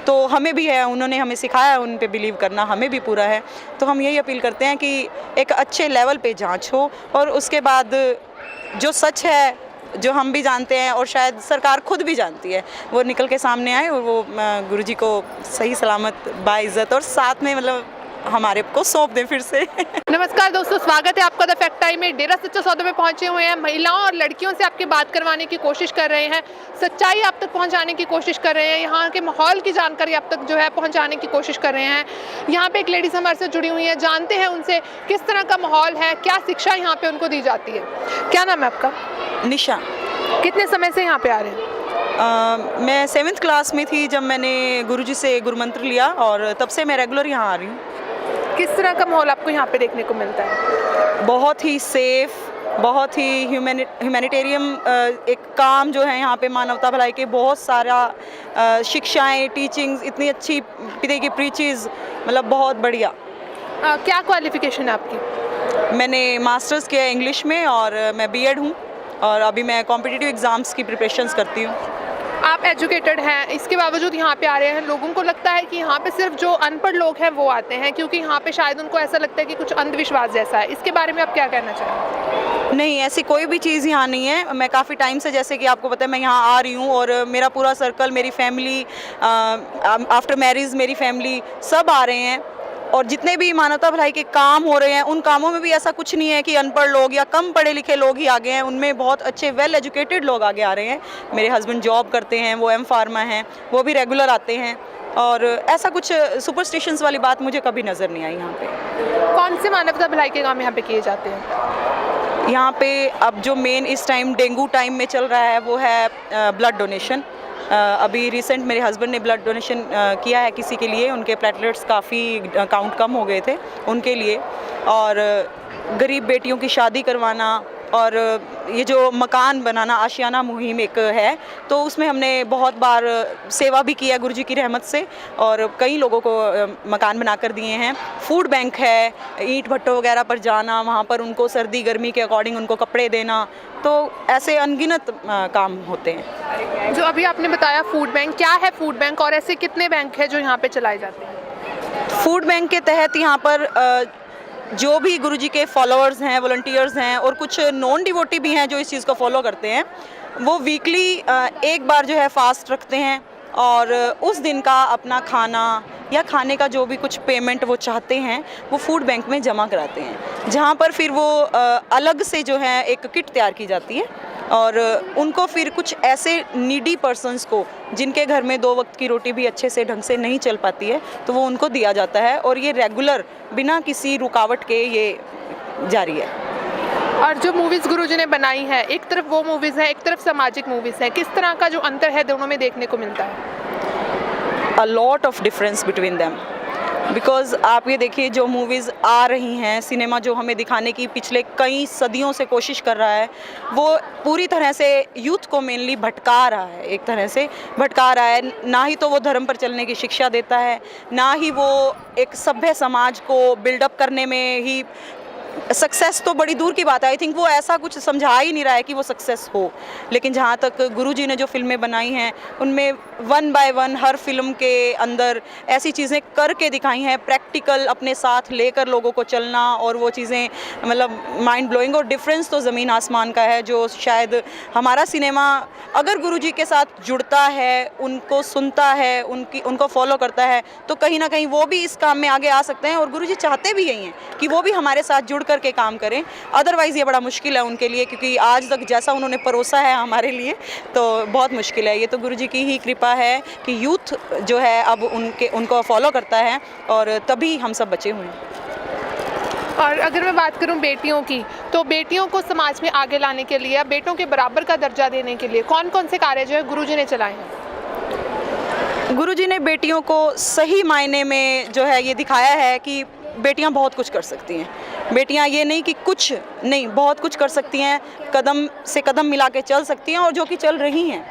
तो हमें भी है, उन्होंने हमें सिखाया है उन पे बिलीव करना, हमें भी पूरा है। तो हम यही अपील करते हैं कि एक अच्छे लेवल पे जांच हो और उसके बाद जो सच है, जो हम भी जानते हैं और शायद सरकार खुद भी जानती है, वो निकल के सामने आए और वो गुरुजी को सही सलामत बाइज्जत और साथ में मतलब हमारे को सौंप दें फिर से। नमस्कार दोस्तों, स्वागत है आपका द फैक्ट टाइम में। डेरा सच्चा सौदा में पहुंचे हुए हैं, महिलाओं और लड़कियों से आपकी बात करवाने की कोशिश कर रहे हैं, सच्चाई आप तक पहुंचाने की कोशिश कर रहे हैं, यहाँ के माहौल की जानकारी आप तक जो है पहुंचाने की कोशिश कर रहे हैं। यहाँ पे एक लेडीज हमारे से जुड़ी हुई है, जानते हैं उनसे किस तरह का माहौल है, क्या शिक्षा यहाँ पे उनको दी जाती है। क्या नाम है आपका? निशा। कितने समय से यहाँ पे आ रहे हैं? मैं 7th क्लास में थी जब मैंने गुरुजी से गुरुमंत्र लिया और तब से मैं रेगुलर यहाँ आ रही हूँ। किस तरह का माहौल आपको यहाँ पे देखने को मिलता है? बहुत ही सेफ, बहुत ही ह्यूमैनिटेरियन एक काम जो है यहाँ पे, मानवता भलाई के बहुत सारा शिक्षाएं, टीचिंग्स इतनी अच्छी पिता की प्रीचेस, मतलब बहुत बढ़िया। क्या क्वालिफिकेशन है आपकी? मैंने मास्टर्स किया इंग्लिश में और मैं बीएड हूँ और अभी मैं कॉम्पिटिटिव एग्ज़ाम्स की प्रिपरेशंस करती हूँ। आप एजुकेटेड हैं, इसके बावजूद यहाँ पे आ रहे हैं। लोगों को लगता है कि यहाँ पे सिर्फ जो अनपढ़ लोग हैं वो आते हैं, क्योंकि यहाँ पे शायद उनको ऐसा लगता है कि कुछ अंधविश्वास जैसा है। इसके बारे में आप क्या कहना चाहेंगे? नहीं, ऐसी कोई भी चीज़ यहाँ नहीं है। मैं काफ़ी टाइम से, जैसे कि आपको पता है, मैं यहाँ आ रही हूँ और मेरा पूरा सर्कल, मेरी फैमिली, आफ्टर मैरिज मेरी फैमिली सब आ रहे हैं और जितने भी मानवता भलाई के काम हो रहे हैं उन कामों में भी ऐसा कुछ नहीं है कि अनपढ़ लोग या कम पढ़े लिखे लोग ही आगे हैं। उनमें बहुत अच्छे वेल एजुकेटेड लोग आगे आ रहे हैं। मेरे हस्बैंड जॉब करते हैं, वो एम फार्मा हैं, वो भी रेगुलर आते हैं और ऐसा कुछ सुपरस्टिशंस वाली बात मुझे कभी नज़र नहीं आई यहाँ पे। कौन से मानवता भलाई के काम यहाँ पे किए जाते हैं? यहाँ पे अब जो मेन इस टाइम डेंगू टाइम में चल रहा है वो है ब्लड डोनेशन। अभी रिसेंट मेरे हस्बैंड ने ब्लड डोनेशन किया है किसी के लिए, उनके प्लेटलेट्स काफ़ी काउंट कम हो गए थे उनके लिए। और गरीब बेटियों की शादी करवाना और ये जो मकान बनाना, आशियाना मुहिम एक है, तो उसमें हमने बहुत बार सेवा भी किया गुरुजी की रहमत से और कई लोगों को मकान बना कर दिए हैं। फूड बैंक है, ईंट भट्टों वगैरह पर जाना, वहाँ पर उनको सर्दी गर्मी के अकॉर्डिंग उनको कपड़े देना, तो ऐसे अनगिनत काम होते हैं। जो अभी आपने बताया फूड बैंक, क्या है फूड बैंक और ऐसे कितने बैंक है जो यहाँ पे चलाए जाते हैं? फूड बैंक के तहत यहाँ पर जो भी गुरुजी के फॉलोअर्स हैं, वॉलंटियर्स हैं और कुछ नॉन डिवोटी भी हैं जो इस चीज़ को फॉलो करते हैं, वो वीकली एक बार जो है फास्ट रखते हैं और उस दिन का अपना खाना या खाने का जो भी कुछ पेमेंट वो चाहते हैं वो फूड बैंक में जमा कराते हैं, जहाँ पर फिर वो अलग से जो है एक किट तैयार की जाती है और उनको फिर कुछ ऐसे नीडी पर्सन्स को जिनके घर में 2 वक्त की रोटी भी अच्छे से ढंग से नहीं चल पाती है, तो वो उनको दिया जाता है और ये रेगुलर बिना किसी रुकावट के ये जारी है। और जो मूवीज़ गुरुजी ने बनाई है, एक तरफ वो मूवीज़ है, एक तरफ सामाजिक मूवीज़ है, किस तरह का जो अंतर है दोनों में देखने को मिलता है? A lot of difference between them, because आप ये देखिए जो मूवीज़ आ रही हैं, सिनेमा जो हमें दिखाने की पिछले कई सदियों से कोशिश कर रहा है, वो पूरी तरह से यूथ को मेनली भटका रहा है, एक तरह से भटका रहा है। ना ही तो वो धर्म पर चलने की शिक्षा देता है, ना ही वो एक सभ्य समाज को बिल्डअप करने में ही सक्सेस, तो बड़ी दूर की बात है। आई थिंक वो ऐसा कुछ समझा ही नहीं रहा है कि वो सक्सेस हो। लेकिन जहाँ तक गुरुजी ने जो फिल्में बनाई हैं उनमें 1 बाय 1 हर फिल्म के अंदर ऐसी चीज़ें करके दिखाई हैं, प्रैक्टिकल अपने साथ लेकर लोगों को चलना, और वो चीज़ें मतलब माइंड ब्लोइंग और डिफरेंस तो ज़मीन आसमान का है, जो शायद हमारा सिनेमा अगर गुरुजी के साथ जुड़ता है, उनको सुनता है, उनको फॉलो करता है, तो कहीं ना कहीं वो भी इस काम में आगे आ सकते हैं और गुरुजी चाहते भी यही हैं कि वो भी हमारे साथ जुड़ करके काम करें। अदरवाइज़ ये बड़ा मुश्किल है उनके लिए, क्योंकि आज तक जैसा उन्होंने परोसा है हमारे लिए, तो बहुत मुश्किल है। ये तो गुरुजी की ही कृपा है कि यूथ जो है अब उनको फॉलो करता है और तभी हम सब बचे हुए हैं। और अगर मैं बात करूं बेटियों की, तो बेटियों को समाज में आगे लाने के लिए, बेटों के बराबर का दर्जा देने के लिए कौन कौन से कार्य जो है गुरुजी ने चलाए हैं? गुरुजी ने बेटियों को सही मायने में जो है ये दिखाया है कि बेटियां बहुत कुछ कर सकती हैं। बेटियां ये नहीं कि कुछ नहीं, बहुत कुछ कर सकती हैं, कदम से कदम मिला के चल सकती हैं और जो कि चल रही हैं।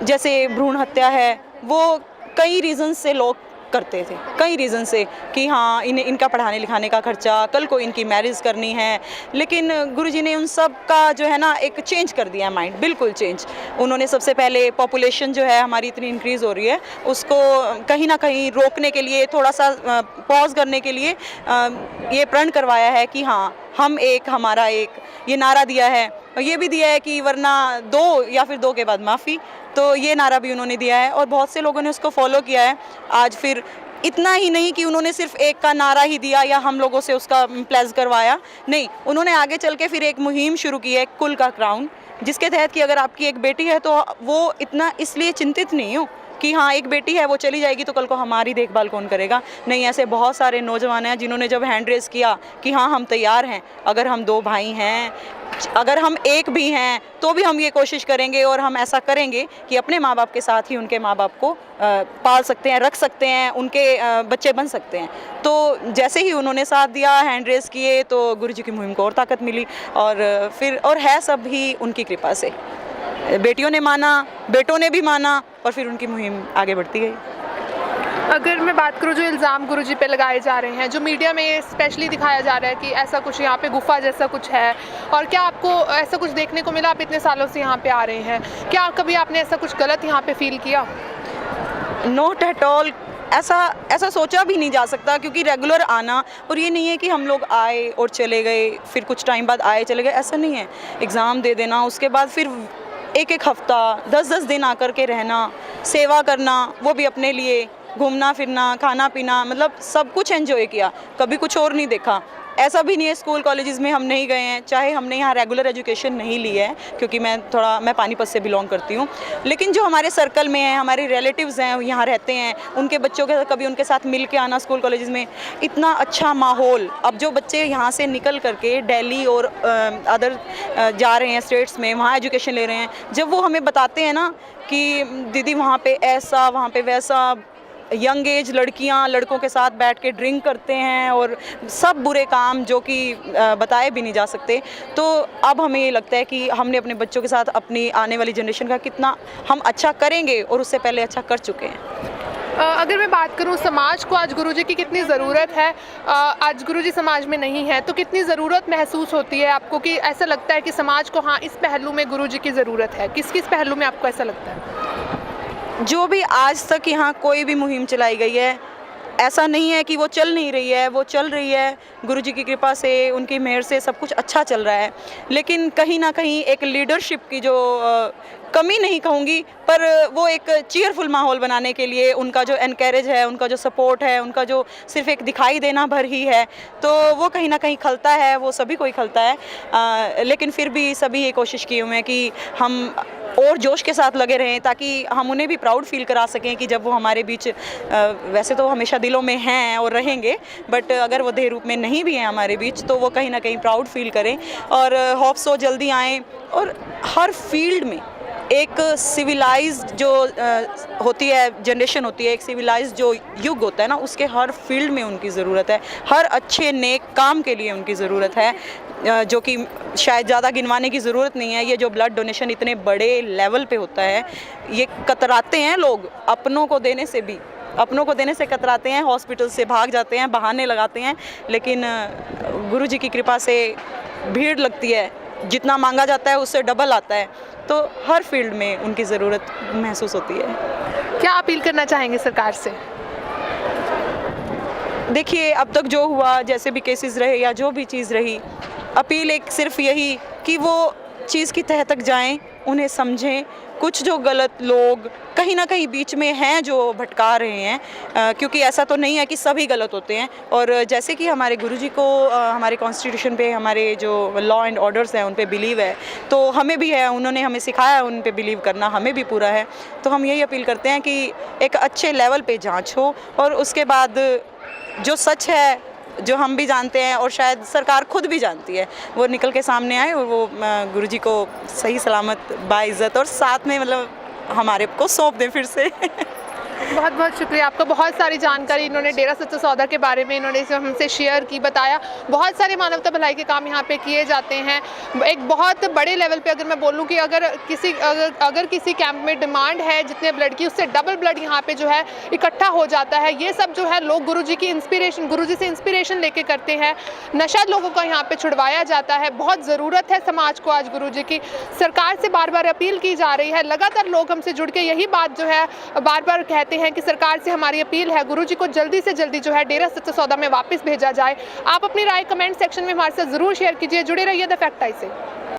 जैसे भ्रूण हत्या है, वो कई रीज़न से लोग करते थे कई रीज़न से कि हाँ इनका पढ़ाने लिखाने का खर्चा, कल को इनकी मैरिज करनी है। लेकिन गुरुजी ने उन सब का जो है ना एक चेंज कर दिया माइंड, बिल्कुल चेंज। उन्होंने सबसे पहले पॉपुलेशन जो है हमारी इतनी इंक्रीज़ हो रही है उसको कहीं ना कहीं रोकने के लिए, थोड़ा सा पॉज करने के लिए ये प्रण करवाया है कि हाँ हम एक हमारा एक, ये नारा दिया है। और ये भी दिया है कि वरना 2 या फिर 2 के बाद माफ़ी, तो ये नारा भी उन्होंने दिया है और बहुत से लोगों ने उसको फॉलो किया है। आज फिर इतना ही नहीं कि उन्होंने सिर्फ एक का नारा ही दिया या हम लोगों से उसका प्लेज करवाया, नहीं, उन्होंने आगे चल के फिर एक मुहिम शुरू की है कुल का क्राउन, जिसके तहत कि अगर आपकी एक बेटी है तो वो इतना इसलिए चिंतित नहीं हो कि हाँ एक बेटी है वो चली जाएगी तो कल को हमारी देखभाल कौन करेगा। नहीं, ऐसे बहुत सारे नौजवान हैं जिन्होंने जब हैंड रेस किया कि हाँ हम तैयार हैं, अगर हम 2 भाई हैं, अगर हम एक भी हैं तो भी हम ये कोशिश करेंगे और हम ऐसा करेंगे कि अपने माँ बाप के साथ ही उनके माँ बाप को पाल सकते हैं, रख सकते हैं, उनके बच्चे बन सकते हैं। तो जैसे ही उन्होंने साथ दिया, हैंड रेस किए, तो गुरुजी की मुहिम को और ताकत मिली और फिर और है सब ही उनकी कृपा से। बेटियों ने माना, बेटों ने भी माना और फिर उनकी मुहिम आगे बढ़ती गई। अगर मैं बात करूँ जो इल्ज़ाम गुरुजी पे लगाए जा रहे हैं, जो मीडिया में स्पेशली दिखाया जा रहा है कि ऐसा कुछ यहाँ पे गुफा जैसा कुछ है, और क्या आपको ऐसा कुछ देखने को मिला? आप इतने सालों से यहाँ पे आ रहे हैं, क्या कभी आपने ऐसा कुछ गलत यहाँ पे फील किया? नॉट एट ऑल, ऐसा सोचा भी नहीं जा सकता क्योंकि रेगुलर आना, और ये नहीं है कि हम लोग आए और चले गए, फिर कुछ टाइम बाद आए चले गए, ऐसा नहीं है। एग्ज़ाम दे देना, उसके बाद फिर एक हफ्ता 10-10 दिन आकर के रहना, सेवा करना, वो भी अपने लिए, घूमना फिरना, खाना पीना, मतलब सब कुछ एंजॉय किया, कभी कुछ और नहीं देखा। ऐसा भी नहीं है स्कूल कॉलेजेस में हम नहीं गए हैं, चाहे हमने यहाँ रेगुलर एजुकेशन नहीं ली है क्योंकि मैं पानीपत से बिलोंग करती हूँ, लेकिन जो हमारे सर्कल में हैं, हमारे रिलेटिव्स हैं, यहाँ रहते हैं, उनके बच्चों के कभी उनके साथ मिल के आना स्कूल कॉलेजेस में, इतना अच्छा माहौल। अब जो बच्चे यहाँ से निकल करके दिल्ली और अदर जा रहे हैं स्टेट्स में, वहाँ एजुकेशन ले रहे हैं, जब वो हमें बताते हैं ना कि दीदी वहाँ पे ऐसा, वहाँ पे वैसा, यंग एज लड़कियां लड़कों के साथ बैठ के ड्रिंक करते हैं और सब बुरे काम जो कि बताए भी नहीं जा सकते, तो अब हमें ये लगता है कि हमने अपने बच्चों के साथ अपनी आने वाली जनरेशन का कितना हम अच्छा करेंगे और उससे पहले अच्छा कर चुके हैं। अगर मैं बात करूं समाज को आज गुरुजी की कितनी ज़रूरत है, आज गुरुजी समाज में नहीं है तो कितनी ज़रूरत महसूस होती है आपको, कि ऐसा लगता है कि समाज को हाँ इस पहलू में गुरुजी की ज़रूरत है? किस किस पहलू में आपको ऐसा लगता है? जो भी आज तक यहाँ कोई भी मुहिम चलाई गई है, ऐसा नहीं है कि वो चल नहीं रही है, वो चल रही है। गुरुजी की कृपा से, उनकी मेहर से सब कुछ अच्छा चल रहा है, लेकिन कहीं ना कहीं एक लीडरशिप की जो कमी नहीं कहूँगी, पर वो एक चीयरफुल माहौल बनाने के लिए उनका जो एनकरेज है, उनका जो सपोर्ट है, उनका जो सिर्फ एक दिखाई देना भर ही है, तो वो कहीं ना कहीं खलता है, वो सभी को ही खलता है। लेकिन फिर भी सभी ये कोशिश किए हुए हैं कि हम और जोश के साथ लगे रहें ताकि हम उन्हें भी प्राउड फील करा सकें कि जब वो हमारे बीच वैसे तो हमेशा दिलों में हैं और रहेंगे, बट अगर वो देह रूप में नहीं भी हैं हमारे बीच तो वो कहीं ना कहीं प्राउड फील करें और होप सो जल्दी आएँ। और हर फील्ड में एक सिविलाइज्ड जो होती है जनरेशन होती है, एक सिविलाइज्ड जो युग होता है ना, उसके हर फील्ड में उनकी ज़रूरत है, हर अच्छे नेक काम के लिए उनकी ज़रूरत है, जो कि शायद ज़्यादा गिनवाने की ज़रूरत नहीं है। ये जो ब्लड डोनेशन इतने बड़े लेवल पे होता है, ये कतराते हैं लोग अपनों को देने से भी, अपनों को देने से कतराते हैं, हॉस्पिटल से भाग जाते हैं, बहाने लगाते हैं, लेकिन गुरुजी की कृपा से भीड़ लगती है, जितना मांगा जाता है उससे डबल आता है, तो हर फील्ड में उनकी ज़रूरत महसूस होती है। क्या अपील करना चाहेंगे सरकार से? देखिए, अब तक जो हुआ, जैसे भी केसेस रहे या जो भी चीज़ रही, अपील एक सिर्फ यही कि वो चीज़ की तह तक जाएं, उन्हें समझें। कुछ जो गलत लोग कहीं ना कहीं बीच में हैं जो भटका रहे हैं, क्योंकि ऐसा तो नहीं है कि सभी गलत होते हैं, और जैसे कि हमारे गुरुजी को हमारे कॉन्स्टिट्यूशन पे, हमारे जो लॉ एंड ऑर्डर्स हैं उन पे बिलीव है, तो हमें भी है, उन्होंने हमें सिखाया उन पे बिलीव करना, हमें भी पूरा है। तो हम यही अपील करते हैं कि एक अच्छे लेवल पे जांच हो और उसके बाद जो सच है, जो हम भी जानते हैं और शायद सरकार खुद भी जानती है, वो निकल के सामने आए और वो गुरुजी को सही सलामत बाइज़्ज़त और साथ में मतलब हमारे को सौंप दें फिर से। बहुत बहुत शुक्रिया आपका। बहुत सारी जानकारी इन्होंने डेरा सच्चा सौदा के बारे में इन्होंने हमसे शेयर की, बताया। बहुत सारे मानवता भलाई के काम यहाँ पे किए जाते हैं। एक बहुत बड़े लेवल पे अगर मैं बोलूँ कि अगर किसी कैंप में डिमांड है जितने ब्लड की, उससे डबल ब्लड यहाँ पे जो है इकट्ठा हो जाता है। ये सब जो है लोग गुरुजी से इंस्पिरेशन लेके करते हैं। नशा लोगों का यहाँ पे छुड़वाया जाता है। बहुत ज़रूरत है समाज को आज गुरुजी की। सरकार से बार बार अपील की जा रही है। लगातार लोग हमसे जुड़ के यही बात जो है बार बार कहते हैं कि सरकार से हमारी अपील है गुरुजी को जल्दी से जल्दी जो है डेरा सच्चा सौदा में वापस भेजा जाए। आप अपनी राय कमेंट सेक्शन में हमारे साथ जरूर शेयर कीजिए। जुड़े रहिए द फैक्ट आई से।